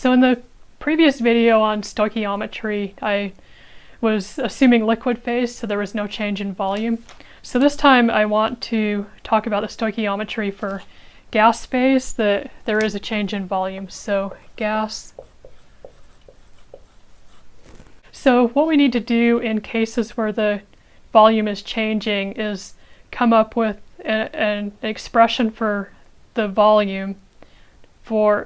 So in the previous video on stoichiometry, I was assuming liquid phase, so there was no change in volume. So this time I want to talk about the stoichiometry for gas phase, that there is a change in volume. So gas. So what we need to do in cases where the volume is changing is come up with an expression for the volume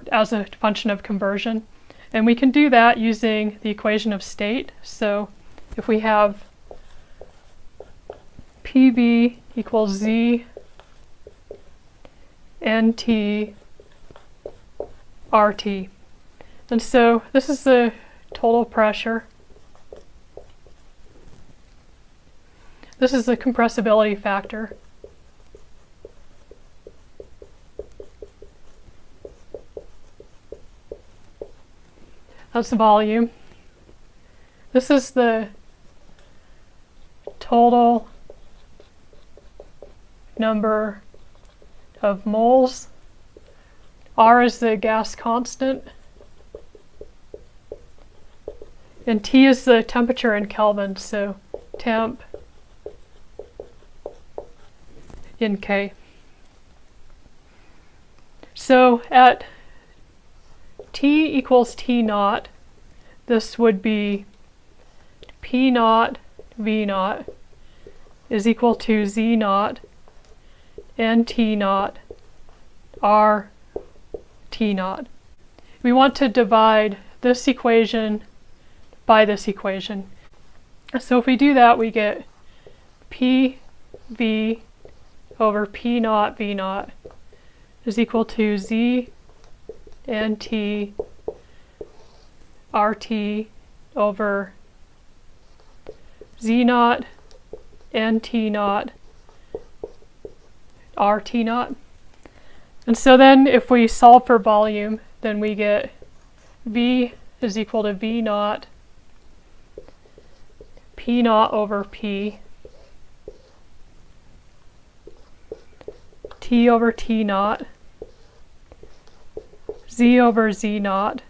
as a function of conversion. And we can do that using the equation of state. So if we have PV equals Z NT RT. And so this is the total pressure. This is the compressibility factor. That's the volume. This is the total number of moles. R is the gas constant. And T is the temperature in Kelvin, so temp in K. So at T equals T naught, this would be P naught V naught is equal to Z naught N T naught R T naught. We want to divide this equation by this equation. So if we do that, we get P V over P naught V naught is equal to Z NT RT over Z naught NT naught RT naught. And so then if we solve for volume, then we get V is equal to V naught P naught over P T over T naught Z over Z naught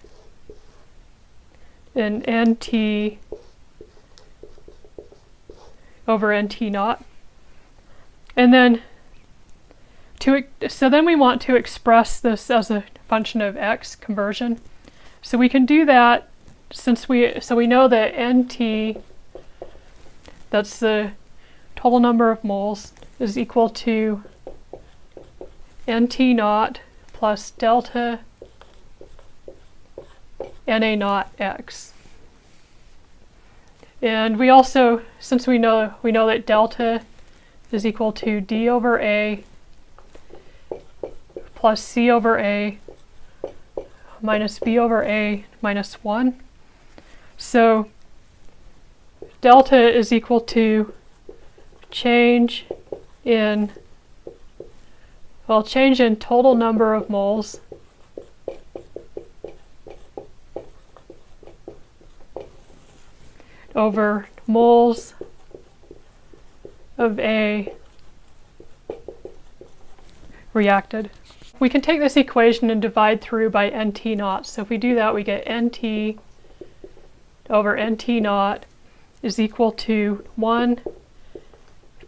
and NT over NT naught. And then so then we want to express this as a function of x conversion. So we can do that since we know that NT, that's the total number of moles, is equal to NT naught plus delta NA naught x. And we also, since we know that delta is equal to D over A plus C over A minus B over A minus 1. So delta is equal to change in total number of moles over moles of A reacted. We can take this equation and divide through by NT naught. So if we do that, we get NT over NT naught is equal to 1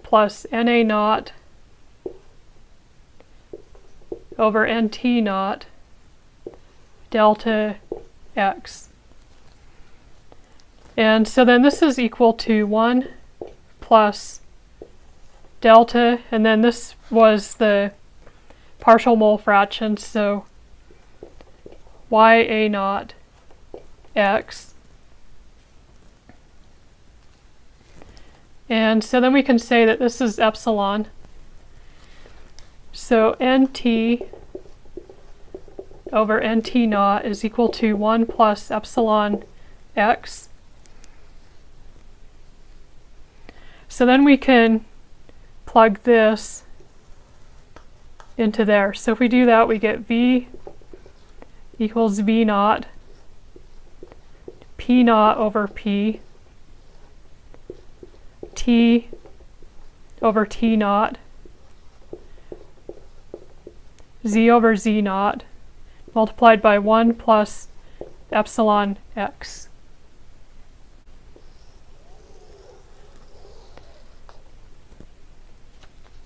plus NA naught over NT naught delta x. And so then this is equal to 1 plus delta, and then this was the partial mole fraction, so YA naught x. And so then we can say that this is epsilon. So NT over NT naught is equal to 1 plus epsilon x. So then we can plug this into there. So if we do that, we get V equals V naught P naught over P T over T naught Z over Z naught multiplied by 1 plus epsilon x.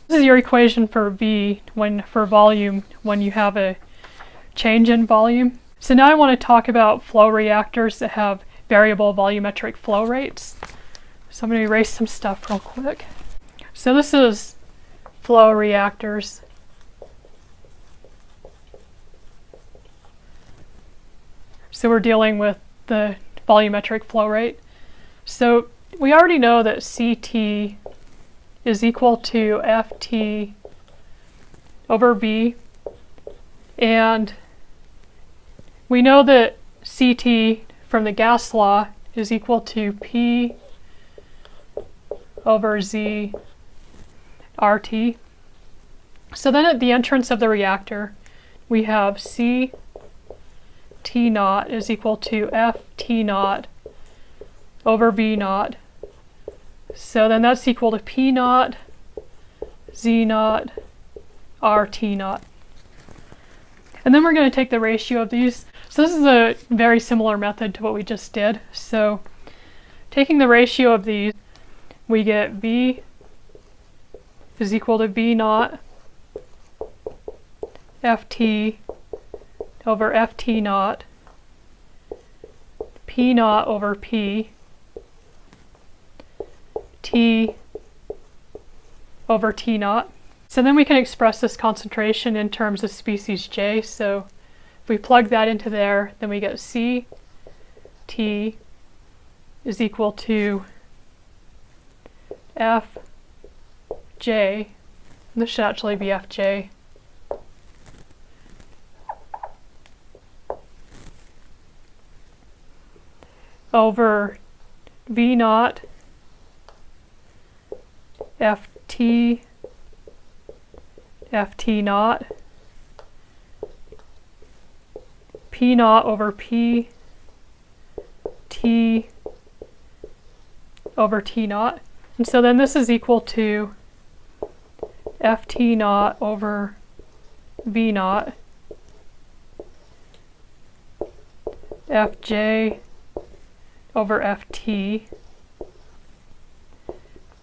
This is your equation for V for volume when you have a change in volume. So now I want to talk about flow reactors that have variable volumetric flow rates. So I'm going to erase some stuff real quick. So this is flow reactors. So we're dealing with the volumetric flow rate. So we already know that CT is equal to FT over V, and we know that CT from the gas law is equal to P over Z RT. So then at the entrance of the reactor, we have C T naught is equal to F T naught over V naught. So then that's equal to P naught, Z naught, RT naught. And then we're going to take the ratio of these. So this is a very similar method to what we just did. So taking the ratio of these, we get V is equal to V naught FT over FT naught, P naught over P, T over T naught. So then we can express this concentration in terms of species J. So if we plug that into there, then we get C T is equal to F J. This should actually be FJ. Over V naught FT FT naught, P naught over P T over T naught. And so then this is equal to FT naught over V naught, FJ over FT,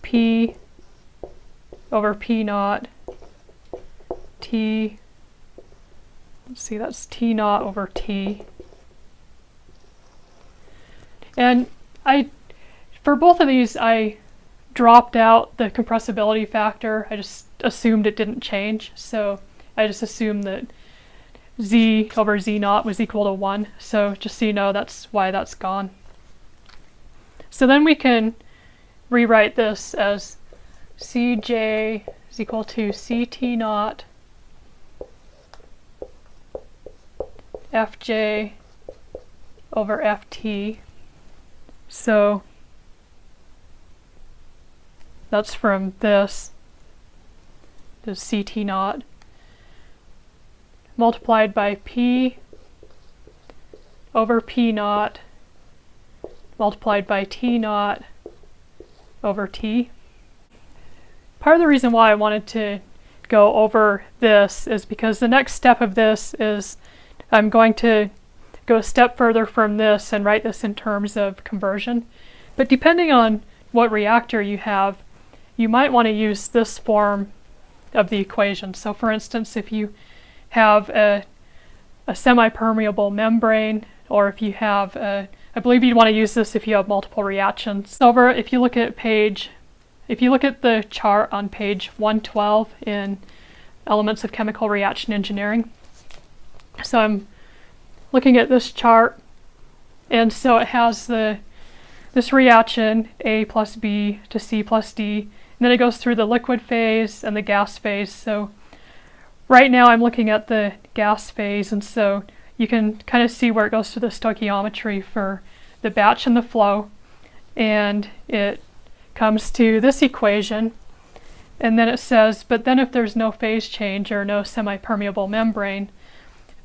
P over P naught, T, let's see, that's T naught over T. And for both of these, I dropped out the compressibility factor. I just assumed it didn't change. So I just assumed that Z over Z naught was equal to 1. So just so you know, that's why that's gone. So then we can rewrite this as Cj is equal to Ct naught Fj over Ft. So that's from this to Ct naught multiplied by P over P naught multiplied by T naught over T. Part of the reason why I wanted to go over this is because the next step of this is I'm going to go a step further from this and write this in terms of conversion. But depending on what reactor you have, you might want to use this form of the equation. So for instance, if you have a semi-permeable membrane, or if you have I believe you'd want to use this if you have multiple reactions. If you look at the chart on page 112 in Elements of Chemical Reaction Engineering. So I'm looking at this chart, and so it has this reaction A plus B to C plus D, and then it goes through the liquid phase and the gas phase. So right now I'm looking at the gas phase, and so you can kind of see where it goes to the stoichiometry for the batch and the flow, and it comes to this equation, and then it says, but then if there's no phase change or no semi-permeable membrane,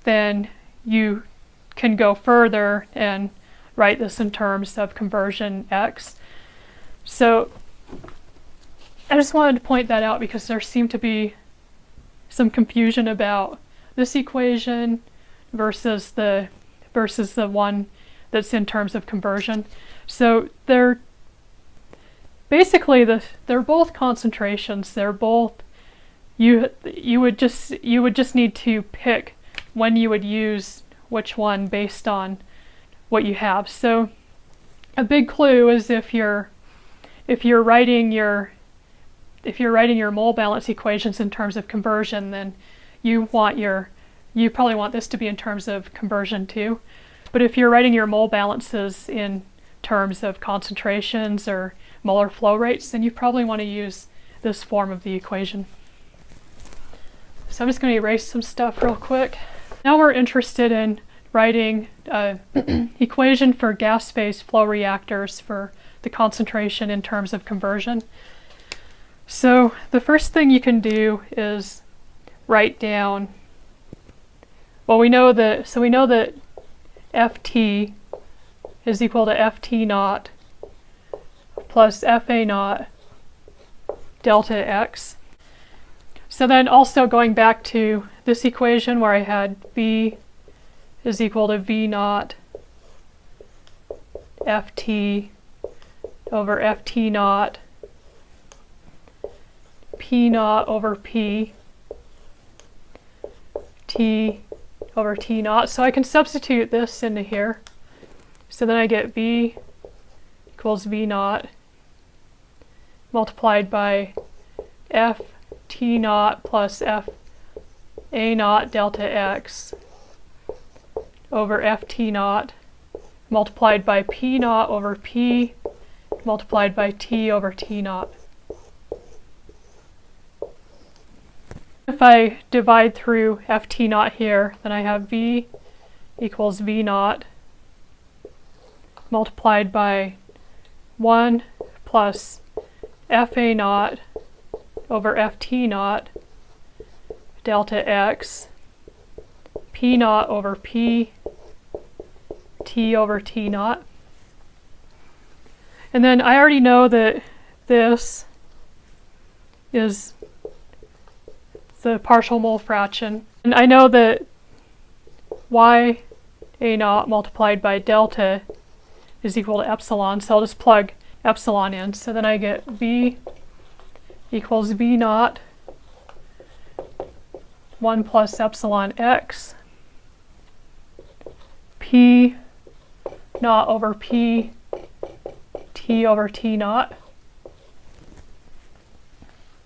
then you can go further and write this in terms of conversion X. So I just wanted to point that out because there seemed to be some confusion about this equation versus the versus the one that's in terms of conversion. So they're basically they're both concentrations. They're both you would just need to pick when you would use which one based on what you have. So a big clue is if you're writing your mole balance equations in terms of conversion, then you probably want this to be in terms of conversion too. But if you're writing your mole balances in terms of concentrations or molar flow rates, then you probably want to use this form of the equation. So I'm just going to erase some stuff real quick. Now we're interested in writing an equation for gas phase flow reactors for the concentration in terms of conversion. So the first thing you can do is write down, well, we know that Ft is equal to Ft naught plus Fa naught delta x. So then also going back to this equation where I had V is equal to V naught Ft over Ft naught P naught over P T over T naught. So I can substitute this into here. So then I get V equals V naught multiplied by F T naught plus F A naught delta x over F T naught multiplied by P naught over P multiplied by T over T naught. If I divide through Ft naught here, then I have V equals V naught multiplied by 1 plus Fa naught over Ft naught delta x P naught over P T over T naught. And then I already know that this is the partial mole fraction. And I know that Y A naught multiplied by delta is equal to epsilon, so I'll just plug epsilon in. So then I get V equals V naught 1 plus epsilon x P naught over P T over T naught.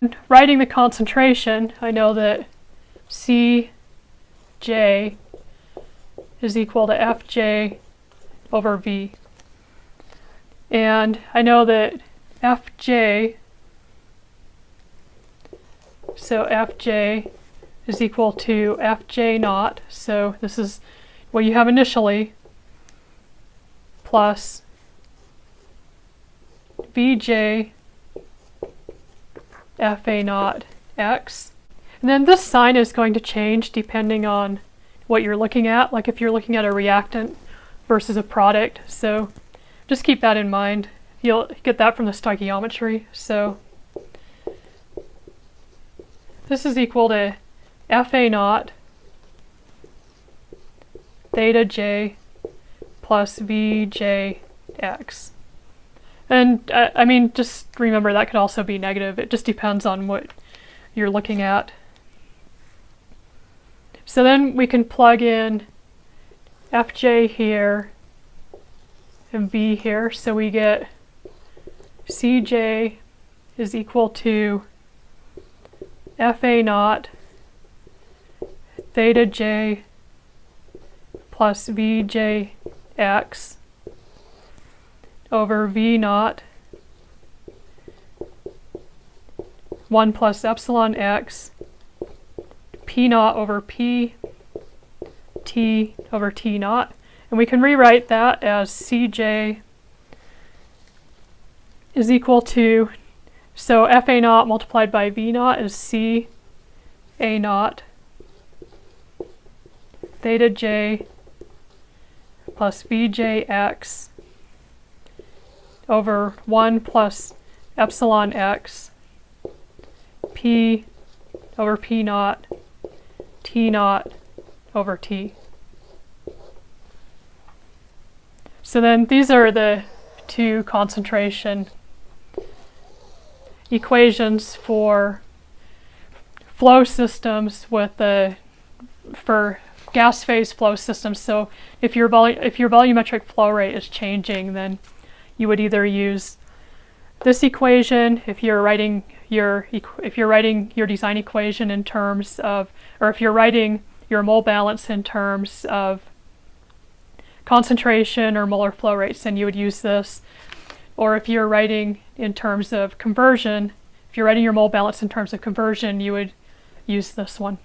And writing the concentration, I know that Cj is equal to Fj over V. And I know that Fj, so Fj is equal to Fj naught, so this is what you have initially, plus Vj Fa naught x. And then this sign is going to change depending on what you're looking at, like if you're looking at a reactant versus a product. So just keep that in mind. You'll get that from the stoichiometry. So this is equal to Fa naught theta j plus Vjx. And I mean, just remember that could also be negative. It just depends on what you're looking at. So then we can plug in Fj here and V here. So we get Cj is equal to Fa naught theta j plus Vjx over V naught 1 plus epsilon x P naught over P T over T naught. And we can rewrite that as Cj is equal to, so Fa naught multiplied by V naught is C A naught theta j plus Vjx over 1 plus epsilon x P over P naught T naught over T. So then these are the two concentration equations for flow systems for gas phase flow systems. So if your volumetric flow rate is changing, then you would either use this equation if you're writing your design equation in terms of, or if you're writing your mole balance in terms of concentration or molar flow rates, then you would use this. Or if you're writing in terms of conversion, if you're writing your mole balance in terms of conversion, you would use this one.